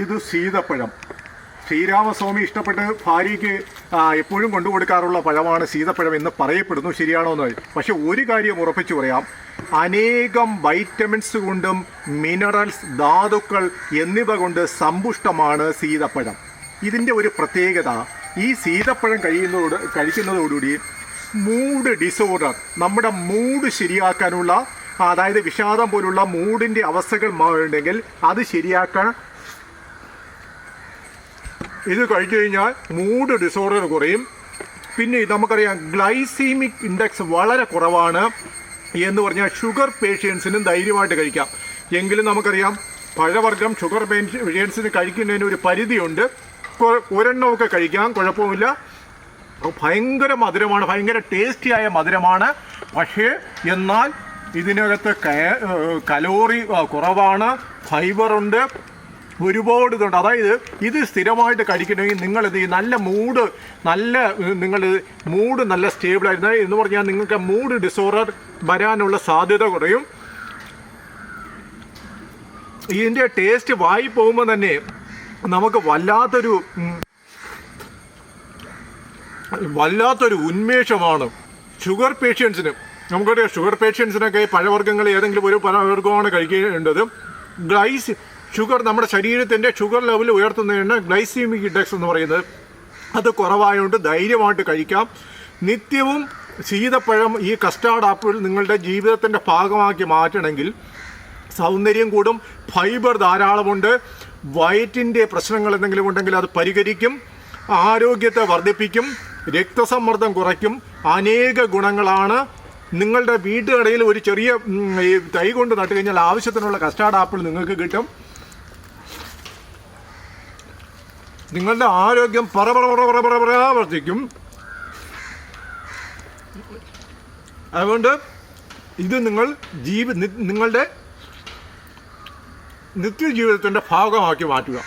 ഇത് സീതപ്പഴം. ശ്രീരാമസ്വാമി ഇഷ്ടപ്പെട്ട് ഭാര്യയ്ക്ക് എപ്പോഴും കൊണ്ടുകൊടുക്കാറുള്ള പഴമാണ് സീതപ്പഴം എന്ന് പറയപ്പെടുന്നു. ശരിയാണോ എന്ന്? പക്ഷെ ഒരു കാര്യം ഉറപ്പിച്ചു പറയാം, അനേകം വൈറ്റമിൻസ് കൊണ്ടും മിനറൽസ്, ധാതുക്കൾ എന്നിവ കൊണ്ട് സമ്പുഷ്ടമാണ് സീതപ്പഴം. ഇതിൻ്റെ ഒരു പ്രത്യേകത, ഈ സീതപ്പഴം കഴിക്കുന്നതോടുകൂടി മൂഡ് ഡിസോർഡർ, നമ്മുടെ മൂഡ് ശരിയാക്കാനുള്ള, അതായത് വിഷാദം പോലുള്ള മൂഡിൻ്റെ അവസ്ഥകൾ ഉണ്ടെങ്കിൽ അത് ശരിയാക്കാൻ ഇത് കഴിച്ചു കഴിഞ്ഞാൽ മൂഡ് ഡിസോർഡർ കുറയും. പിന്നെ നമുക്കറിയാം ഗ്ലൈസീമിക് ഇൻഡെക്സ് വളരെ കുറവാണ് എന്ന് പറഞ്ഞാൽ ഷുഗർ പേഷ്യൻസിനും ധൈര്യമായിട്ട് കഴിക്കാം. എങ്കിലും നമുക്കറിയാം പഴവർഗ്ഗം ഷുഗർ പേഷ്യൻസിന് കഴിക്കുന്നതിന് ഒരു പരിധിയുണ്ട്. ഒരെണ്ണമൊക്കെ കഴിക്കാം, കുഴപ്പമില്ല. ഭയങ്കര മധുരമാണ്, ഭയങ്കര ടേസ്റ്റിയായ മധുരമാണ്. പക്ഷേ എന്നാൽ ഇതിനകത്ത് കലോറി കുറവാണ്, ഫൈബറുണ്ട്, ഒരുപാട് ഇതുണ്ട്. അതായത് ഇത് സ്ഥിരമായിട്ട് കഴിക്കണമെങ്കിൽ നിങ്ങളിത് ഈ നല്ല മൂഡ് നല്ല സ്റ്റേബിളായിരുന്നു എന്ന് പറഞ്ഞാൽ നിങ്ങൾക്ക് മൂഡ് ഡിസോർഡർ വരാനുള്ള സാധ്യത കുറയും. ഇതിൻ്റെ ടേസ്റ്റ് വായി പോകുമ്പോൾ തന്നെ നമുക്ക് വല്ലാത്തൊരു ഉന്മേഷമാണ്. ഷുഗർ പേഷ്യൻസിന്, നമുക്കറിയാം ഷുഗർ പേഷ്യൻസിനൊക്കെ പഴവർഗ്ഗങ്ങൾ ഏതെങ്കിലും ഒരു പഴവർഗ്ഗമാണ് കഴിക്കേണ്ടത്. ഷുഗർ നമ്മുടെ ശരീരത്തിൻ്റെ ഷുഗർ ലെവൽ ഉയർത്തുന്നതിന് ഗ്ലൈസീമിക് ഇൻഡെക്സ് എന്ന് പറയുന്നത് അത് കുറവായതുകൊണ്ട് ധൈര്യമായിട്ട് കഴിക്കാം. നിത്യവും സീതപ്പഴം, ഈ കസ്റ്റാർഡ് ആപ്പിൾ നിങ്ങളുടെ ജീവിതത്തിൻ്റെ ഭാഗമാക്കി മാറ്റണമെങ്കിൽ സൗന്ദര്യം കൂടും, ഫൈബർ ധാരാളമുണ്ട്, വയറ്റിൻ്റെ പ്രശ്നങ്ങൾ എന്തെങ്കിലും ഉണ്ടെങ്കിൽ അത് പരിഹരിക്കും, ആരോഗ്യത്തെ വർദ്ധിപ്പിക്കും, രക്തസമ്മർദ്ദം കുറയ്ക്കും. അനേക ഗുണങ്ങളാണ്. നിങ്ങളുടെ വീട്ടുകടയിൽ ഒരു ചെറിയ തൈ കൊണ്ട് നട്ടു കഴിഞ്ഞാൽ ആവശ്യത്തിനുള്ള കസ്റ്റാർഡ് ആപ്പിൾ നിങ്ങൾക്ക് കിട്ടും. നിങ്ങളുടെ ആരോഗ്യം വർദ്ധിക്കും. അതുകൊണ്ട് ഇത് നിങ്ങളുടെ നിത്യജീവിതത്തിൻ്റെ ഭാഗമാക്കി മാറ്റുക.